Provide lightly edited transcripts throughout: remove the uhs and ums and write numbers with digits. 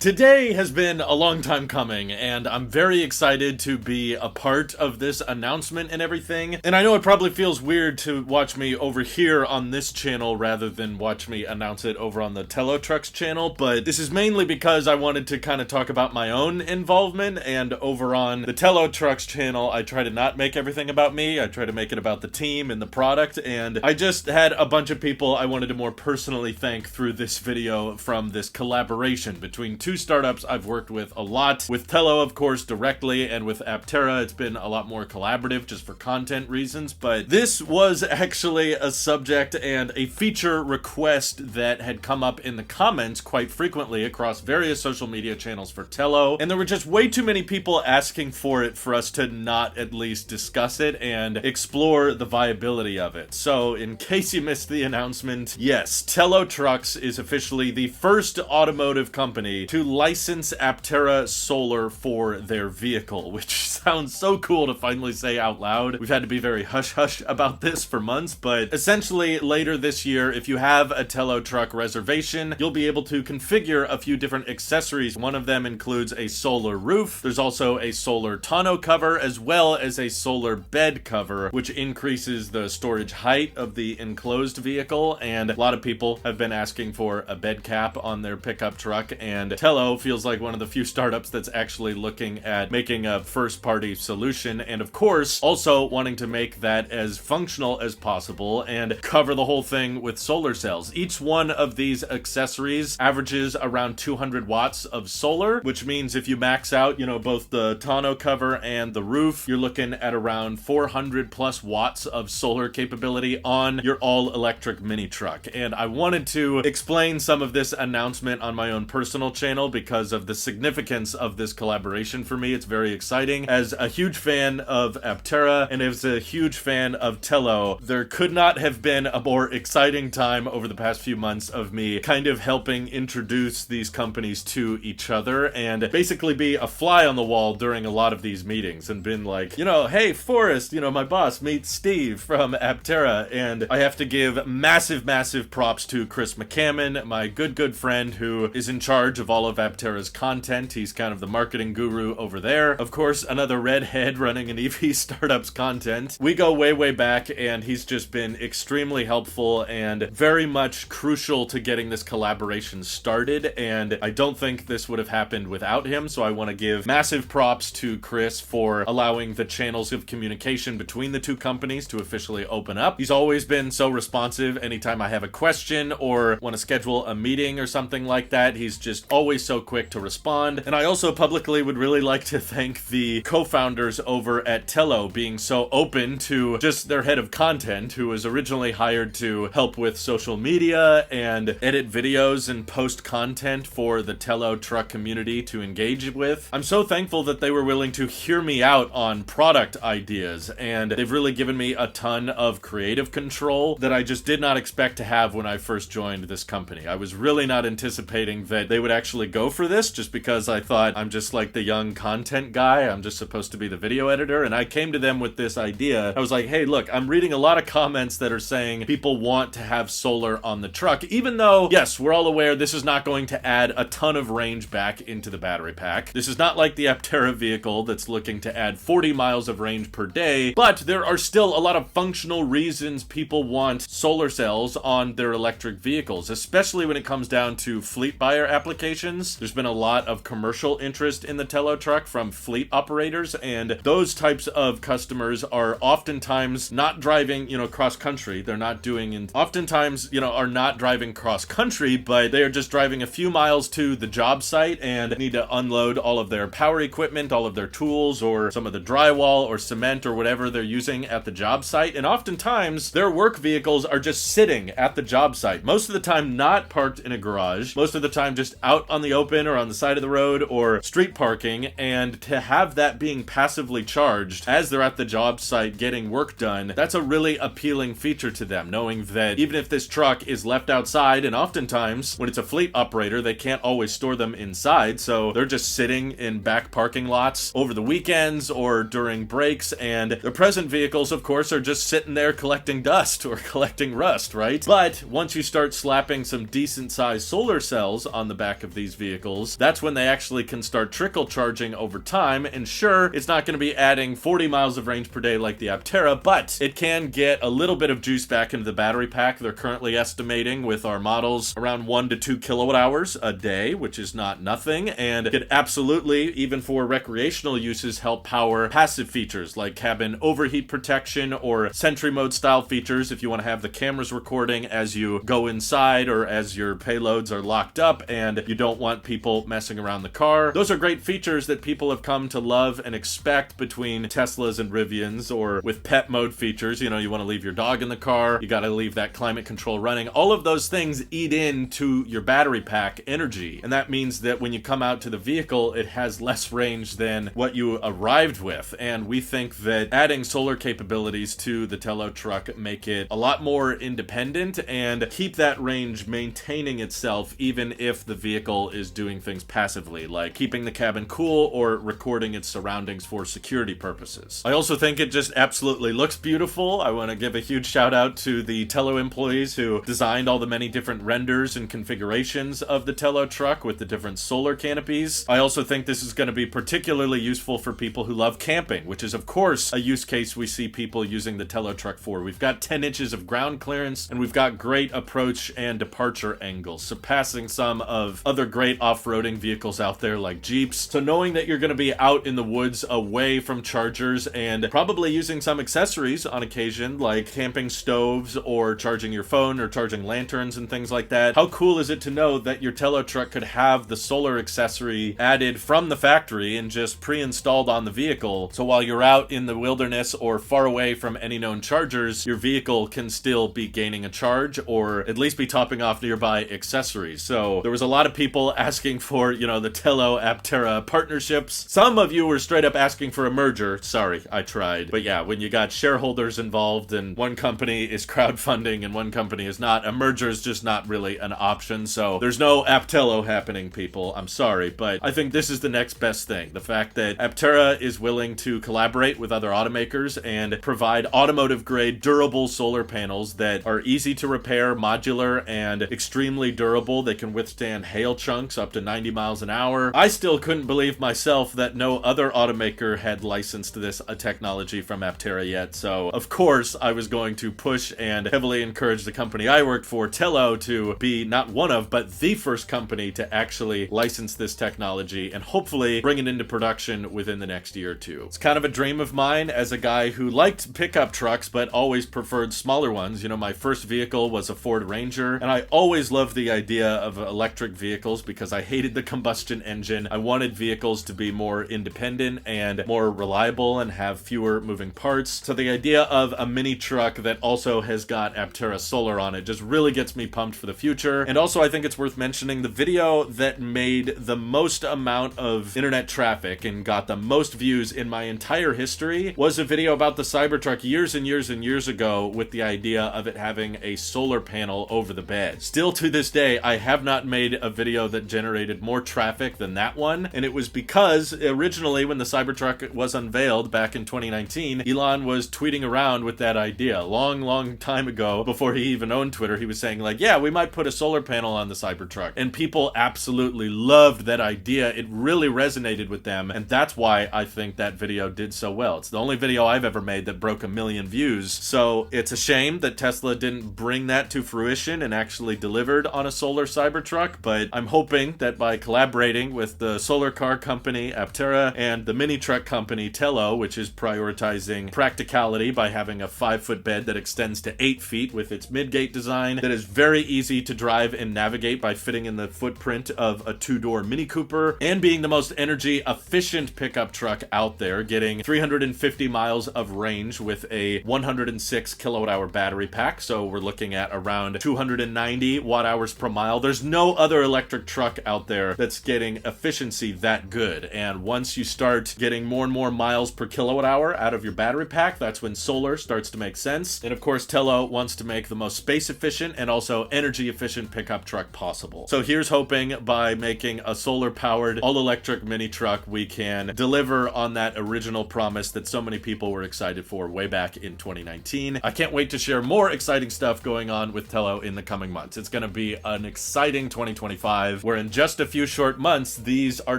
Today has been a long time coming, and I'm very excited to be a part of this announcement and everything. And I know it probably feels weird to watch me over here on this channel rather than watch me announce it over on the Telo Trucks channel, but this is mainly because I wanted to kind of talk about my own involvement, and over on the Telo Trucks channel, I try to not make everything about me. I try to make it about the team and the product, and I just had a bunch of people I wanted to more personally thank through this video from this collaboration between two startups I've worked with a lot. With Telo, of course, directly, and with Aptera, it's been a lot more collaborative just for content reasons, but this was actually a subject and a feature request that had come up in the comments quite frequently across various social media channels for Telo, and there were just way too many people asking for it for us to not at least discuss it and explore the viability of it. So, in case you missed the announcement, yes, Telo Trucks is officially the first automotive company to license Aptera solar for their vehicle, which sounds so cool to finally say out loud. We've had to be very hush-hush about this for months, but essentially later this year, if you have a Telo truck reservation, you'll be able to configure a few different accessories. One of them includes a solar roof. There's also a solar tonneau cover, as well as a solar bed cover, which increases the storage height of the enclosed vehicle, and a lot of people have been asking for a bed cap on their pickup truck, and Telo feels like one of the few startups that's actually looking at making a first-party solution, and of course, also wanting to make that as functional as possible and cover the whole thing with solar cells. Each one of these accessories averages around 200 watts of solar, which means if you max out, both the tonneau cover and the roof, you're looking at around 400 plus watts of solar capability on your all-electric mini truck. And I wanted to explain some of this announcement on my own personal channel because of the significance of this collaboration for me. It's very exciting. As a huge fan of Aptera and as a huge fan of Telo, there could not have been a more exciting time over the past few months of me kind of helping introduce these companies to each other and basically be a fly on the wall during a lot of these meetings and been like, hey, Forrest, my boss, meet Steve from Aptera. And I have to give massive props to Chris McCammon, my good friend who is in charge of all of Aptera's content. He's kind of the marketing guru over there. Of course, another redhead running an EV startup's content. We go way back, and he's just been extremely helpful and very much crucial to getting this collaboration started, and I don't think this would have happened without him, so I want to give massive props to Chris for allowing the channels of communication between the two companies to officially open up. He's always been so responsive anytime I have a question or want to schedule a meeting or something like that. He's just always so quick to respond. And I also publicly would really like to thank the co-founders over at Telo being so open to just their head of content, who was originally hired to help with social media and edit videos and post content for the Telo truck community to engage with. I'm so thankful that they were willing to hear me out on product ideas, and they've really given me a ton of creative control that I just did not expect to have when I first joined this company. I was really not anticipating that they would actually go for this, just because I thought I'm just like the young content guy. I'm just supposed to be the video editor, and I came to them with this idea. I was like, hey, look, I'm reading a lot of comments that are saying people want to have solar on the truck, even though, yes, we're all aware this is not going to add a ton of range back into the battery pack. This is not like the Aptera vehicle that's looking to add 40 miles of range per day, but there are still a lot of functional reasons people want solar cells on their electric vehicles, especially when it comes down to fleet buyer applications. There's been a lot of commercial interest in the Telo truck from fleet operators, and those types of customers are oftentimes not driving, cross country. They're not doing, oftentimes, are not driving cross country, but they are just driving a few miles to the job site and need to unload all of their power equipment, all of their tools, or some of the drywall or cement or whatever they're using at the job site. And oftentimes their work vehicles are just sitting at the job site. Most of the time not parked in a garage. Most of the time just out on the open or on the side of the road or street parking, and to have that being passively charged as they're at the job site getting work done, that's a really appealing feature to them, knowing that even if this truck is left outside, and oftentimes when it's a fleet operator, they can't always store them inside, so they're just sitting in back parking lots over the weekends or during breaks, and their present vehicles, of course, are just sitting there collecting dust or collecting rust, right? But once you start slapping some decent sized solar cells on the back of these these vehicles, that's when they actually can start trickle charging over time. And sure, it's not going to be adding 40 miles of range per day like the Aptera, but it can get a little bit of juice back into the battery pack. They're currently estimating with our models around 1 to 2 kilowatt hours a day, which is not nothing, and could absolutely, even for recreational uses, help power passive features like cabin overheat protection or Sentry mode style features if you want to have the cameras recording as you go inside or as your payloads are locked up and you don't want people messing around the car. Those are great features that people have come to love and expect between Teslas and Rivians, or with pet mode features. You know, you want to leave your dog in the car, you got to leave that climate control running. All of those things eat into your battery pack energy, and that means that when you come out to the vehicle, it has less range than what you arrived with. And we think that adding solar capabilities to the Telo truck make it a lot more independent and keep that range maintaining itself even if the vehicle is doing things passively, like keeping the cabin cool or recording its surroundings for security purposes. I also think it just absolutely looks beautiful. I want to give a huge shout out to the Telo employees who designed all the many different renders and configurations of the Telo truck with the different solar canopies. I also think this is going to be particularly useful for people who love camping, which is of course a use case we see people using the Telo truck for. We've got 10 inches of ground clearance and we've got great approach and departure angles, surpassing some of other great off-roading vehicles out there like Jeeps. So knowing that you're going to be out in the woods away from chargers and probably using some accessories on occasion like camping stoves or charging your phone or charging lanterns and things like that, how cool is it to know that your Telo truck could have the solar accessory added from the factory and just pre-installed on the vehicle, so while you're out in the wilderness or far away from any known chargers, your vehicle can still be gaining a charge or at least be topping off nearby accessories. So there was a lot of people asking for, you know, the Telo Aptera partnerships. Some of you were straight up asking for a merger. Sorry, I tried. But yeah, when you got shareholders involved and one company is crowdfunding and one company is not, a merger is just not really an option. So there's no Aptelo happening, people. I'm sorry, but I think this is the next best thing. The fact that Aptera is willing to collaborate with other automakers and provide automotive-grade durable solar panels that are easy to repair, modular, and extremely durable. They can withstand hail chunks up to 90 miles an hour. I still couldn't believe myself that no other automaker had licensed this technology from Aptera yet. So, of course, I was going to push and heavily encourage the company I worked for, Telo, to be not one of, but the first company to actually license this technology and hopefully bring it into production within the next year or two. It's kind of a dream of mine as a guy who liked pickup trucks but always preferred smaller ones. You know, my first vehicle was a Ford Ranger, and I always loved the idea of electric vehicles because I hated the combustion engine. I wanted vehicles to be more independent and more reliable and have fewer moving parts. So the idea of a mini truck that also has got Aptera solar on it just really gets me pumped for the future. And also I think it's worth mentioning the video that made the most amount of internet traffic and got the most views in my entire history was a video about the Cybertruck years and years and years ago with the idea of it having a solar panel over the bed. Still to this day, I have not made a video that generated more traffic than that one, and it was because originally when the Cybertruck was unveiled back in 2019, Elon was tweeting around with that idea. Long time ago, before he even owned Twitter, he was saying like, yeah, we might put a solar panel on the Cybertruck, and people absolutely loved that idea. It really resonated with them, and that's why I think that video did so well. It's the only video I've ever made that broke 1 million views, so it's a shame that Tesla didn't bring that to fruition and actually delivered on a solar Cybertruck, but I'm hoping that by collaborating with the solar car company Aptera and the mini truck company Telo, which is prioritizing practicality by having a 5-foot bed that extends to 8 feet with its midgate design that is very easy to drive and navigate by fitting in the footprint of a 2-door Mini Cooper, and being the most energy efficient pickup truck out there, getting 350 miles of range with a 106 kilowatt hour battery pack. So we're looking at around 290 watt hours per mile. There's no other electric truck out there that's getting efficiency that good. And once you start getting more and more miles per kilowatt hour out of your battery pack, that's when solar starts to make sense. And of course, Telo wants to make the most space efficient and also energy efficient pickup truck possible. So here's hoping by making a solar powered all electric mini truck, we can deliver on that original promise that so many people were excited for way back in 2019. I can't wait to share more exciting stuff going on with Telo in the coming months. It's going to be an exciting 2025. perspective, where in just a few short months, these are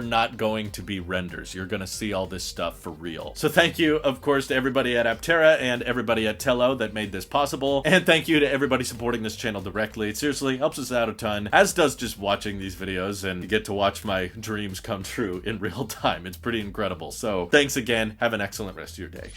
not going to be renders. You're gonna see all this stuff for real. So thank you, of course, to everybody at Aptera and everybody at Telo that made this possible. And thank you to everybody supporting this channel directly. It seriously helps us out a ton, as does just watching these videos, and you get to watch my dreams come true in real time. It's pretty incredible. So thanks again. Have an excellent rest of your day.